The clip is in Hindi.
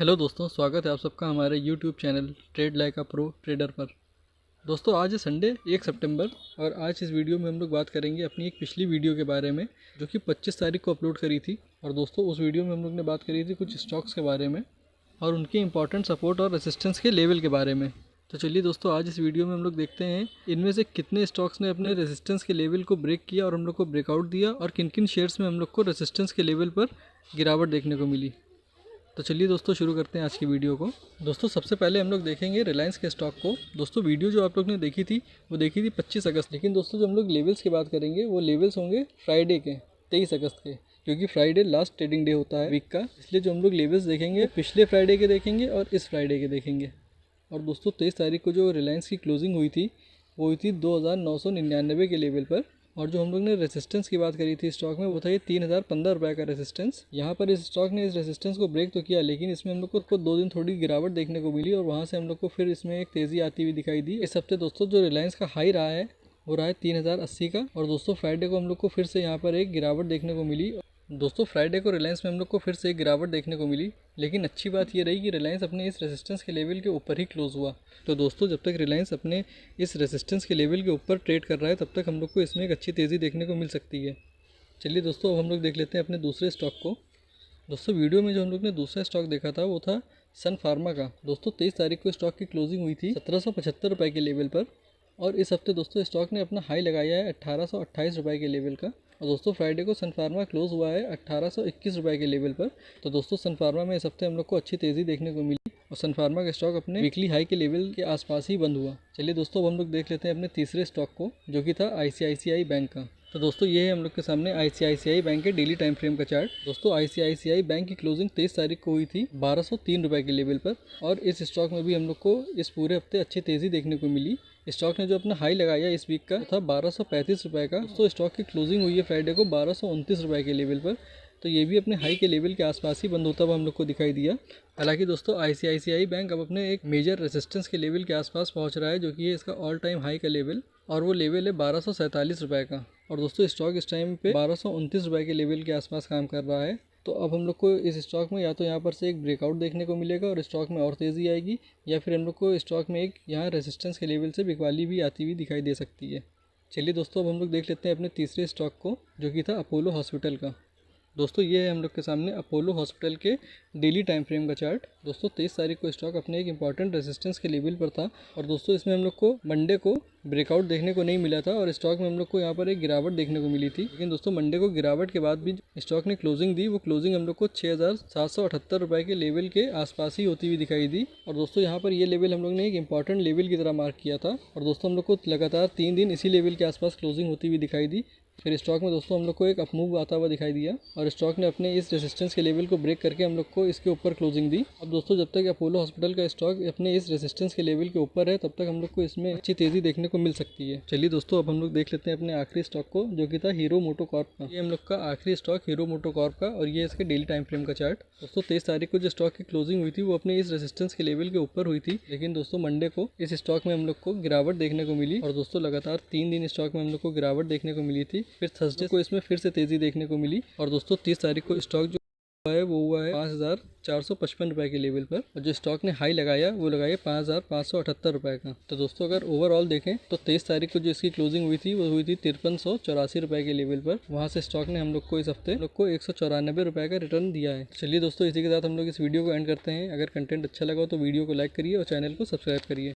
हेलो दोस्तों, स्वागत है आप सबका हमारे YouTube channel trade like a pro trader पर। दोस्तों आज है संडे 1 सितंबर और आज इस वीडियो में हम लोग बात करेंगे अपनी एक पिछली वीडियो के बारे में जो कि 25 तारीख को अपलोड करी थी। और दोस्तों उस वीडियो में हम लोग ने बात करी थी कुछ स्टॉक्स के बारे में और उनके इंपॉर्टेंट सपोर्ट और रेसिस्टेंस के लेवल के बारे में। तो चलिए दोस्तों, आज इस वीडियो में हम लोग देखते हैं इनमें से कितने स्टॉक्स ने अपने रेसिस्टेंस के लेवल को ब्रेक किया और हम लोग को ब्रेकआउट दिया, और किन किन शेयर्स में हम लोग को रेसिस्टेंस के लेवल पर गिरावट देखने को मिली। तो चलिए दोस्तों शुरू करते हैं आज की वीडियो को। दोस्तों सबसे पहले हम लोग देखेंगे रिलायंस के स्टॉक को। दोस्तों वीडियो जो आप लोग ने देखी थी वो देखी थी 25 अगस्त, लेकिन दोस्तों जो हम लोग लेवल्स की बात करेंगे वो लेवल्स होंगे फ्राइडे के 23 अगस्त के, क्योंकि फ्राइडे लास्ट ट्रेडिंग डे होता है वीक का। इसलिए जो हम लोग लेवल्स देखेंगे पिछले फ्राइडे के देखेंगे और इस फ्राइडे के देखेंगे। और दोस्तों 23 तारीख को जो रिलायंस की क्लोजिंग हुई थी वो हुई थी 2999 के लेवल पर। और जो हम लोग ने रेसिस्टेंस की बात करी थी स्टॉक में वो था ये 3015 रुपये का रेसिस्टेंस। यहाँ पर इस स्टॉक ने इस रेसिस्टेंस को ब्रेक तो किया, लेकिन इसमें हम लोग को 2 दिन थोड़ी गिरावट देखने को मिली और वहाँ से हम लोग को फिर इसमें एक तेज़ी आती हुई दिखाई दी। इस हफ्ते दोस्तों जो रिलायंस का हाई रहा है वो रहा है 3080 का। और दोस्तों फ्राइडे को हम लोग को फिर से यहाँ पर एक गिरावट देखने को मिली। दोस्तों फ्राइडे को रिलायंस में हम लोग को फिर से एक गिरावट देखने को मिली, लेकिन अच्छी बात ये रही कि रिलायंस अपने इस रेसिस्टेंस के लेवल के ऊपर ही क्लोज हुआ। तो दोस्तों जब तक रिलायंस अपने इस रेसिस्टेंस के लेवल के ऊपर ट्रेड कर रहा है तब तक हम लोग को इसमें एक अच्छी तेज़ी देखने को मिल सकती है। चलिए दोस्तों अब हम लोग देख लेते हैं अपने दूसरे स्टॉक को। दोस्तों वीडियो में जो हम लोग ने दूसरा स्टॉक देखा था वो था सन फार्मा का। दोस्तों 23 तारीख को स्टॉक की क्लोजिंग हुई थी 1775 रुपये के लेवल पर, और इस हफ्ते दोस्तों स्टॉक ने अपना हाई लगाया है 1828 रुपये के लेवल का। और दोस्तों फ्राइडे को सन फार्मा क्लोज हुआ है 1821 रुपये के लेवल पर। तो दोस्तों सन फार्मा में इस हफ्ते हम लोग को अच्छी तेज़ी देखने को मिली और सन फार्मा का स्टॉक अपने वीकली हाई के लेवल के आसपास ही बंद हुआ। चलिए दोस्तों अब हम लोग देख लेते हैं अपने तीसरे स्टॉक को जो कि था ICICI बैंक का। तो दोस्तों ये है हम लोग के सामने ICICI बैंक के डेली टाइम फ्रेम का चार्ट। दोस्तों ICICI बैंक की क्लोजिंग 23 तारीख को हुई थी 1203 रुपये के लेवल पर, और इस स्टॉक में भी हम लोग को इस पूरे हफ्ते अच्छी तेज़ी देखने को मिली। स्टॉक ने जो अपना हाई लगाया इस वीक का था 1235 रुपये का। तो स्टॉक की क्लोजिंग हुई है फ्राइडे को 1229 रुपये के लेवल पर। तो ये भी अपने हाई के लेवल के आसपास ही बंद होता हुआ हम लोग को दिखाई दिया। हालांकि दोस्तों ICICI बैंक अब अपने एक मेजर रेसिस्टेंस के लेवल के आसपास पहुंच रहा है जो कि है इसका ऑल टाइम हाई का लेवल, और वो लेवल है 1247 रुपये का। और दोस्तों स्टॉक इस टाइम पे 1229 रुपये के लेवल के आसपास काम कर रहा है। तो अब हम लोग को इस स्टॉक में या तो यहाँ पर से एक ब्रेकआउट देखने को मिलेगा और स्टॉक में और तेज़ी आएगी, या फिर हम लोग को स्टॉक में एक यहाँ रेसिस्टेंस के लेवल से बिकवाली भी आती हुई दिखाई दे सकती है। चलिए दोस्तों अब हम लोग देख लेते हैं अपने तीसरे स्टॉक को जो कि था अपोलो हॉस्पिटल का। दोस्तों ये है हम लोग के सामने अपोलो हॉस्पिटल के डेली टाइम फ्रेम का चार्ट। दोस्तों 23 तारीख को स्टॉक अपने एक इंपॉर्टेंट रेजिस्टेंस के लेवल पर था, और दोस्तों इसमें हम लोग को मंडे को ब्रेकआउट देखने को नहीं मिला था और स्टॉक में हम लोग को यहाँ पर एक गिरावट देखने को मिली थी। लेकिन दोस्तों मंडे को गिरावट के बाद भी स्टॉक ने क्लोजिंग दी, वो क्लोजिंग हम लोग को 6778 रुपये के लेवल के आसपास ही होती हुई दिखाई दी। और दोस्तों यहाँ पर ये लेवल हम लोग ने एक इंपॉर्टेंट लेवल की तरह मार्क किया था, और दोस्तों हम लोग को लगातार 3 दिन इसी लेवल के आसपास क्लोजिंग होती हुई दिखाई दी। फिर स्टॉक में दोस्तों हम लोग को एक अपमूव आता हुआ दिखाई दिया और स्टॉक ने अपने इस रेजिस्टेंस के लेवल को ब्रेक करके हम लोग को इसके ऊपर क्लोजिंग दी। अब दोस्तों जब तक अपोलो हॉस्पिटल का स्टॉक अपने इस रेजिस्टेंस के लेवल के ऊपर है तब तक हम लोग को इसमें अच्छी तेज़ी देखने को मिल सकती है। चलिए दोस्तों अब हम लोग देख लेते हैं अपने आखिरी स्टॉक को जो कि था हीरो मोटोकॉर्प का। ये हम लोग का आखिरी स्टॉक हीरो मोटोकॉर्प का, और ये इसके डेली टाइम फ्रेम का चार्ट। दोस्तों 23 तारीख को जो स्टॉक की क्लोजिंग हुई थी वो अपने इस रेजिस्टेंस के लेवल के ऊपर हुई थी, लेकिन दोस्तों मंडे को इस स्टॉक में हम लोग को गिरावट देखने को मिली, और दोस्तों लगातार 3 दिन स्टॉक में हम लोग को गिरावट देखने को मिली थी। फिर थर्सडे को इसमें फिर से तेज़ी देखने को मिली, और दोस्तों 30 तारीख को स्टॉक जो है वो हुआ है 5455 रुपये के लेवल पर, और जो स्टॉक ने हाई लगाया वो लगाया 5578 रुपये का। तो दोस्तों अगर ओवरऑल देखें तो 23 तारीख को जो इसकी क्लोजिंग हुई थी वो हुई थी 5384 रुपये के लेवल पर। वहाँ से स्टॉक ने हम लोग को इस हफ्ते हम लोग को 194 रुपये का रिटर्न दिया है। चलिए दोस्तों इसी के साथ हम लोग इस वीडियो को एंड करते हैं। अगर कंटेंट अच्छा लगा हो तो वीडियो को लाइक करिए और चैनल को सब्सक्राइब करिए।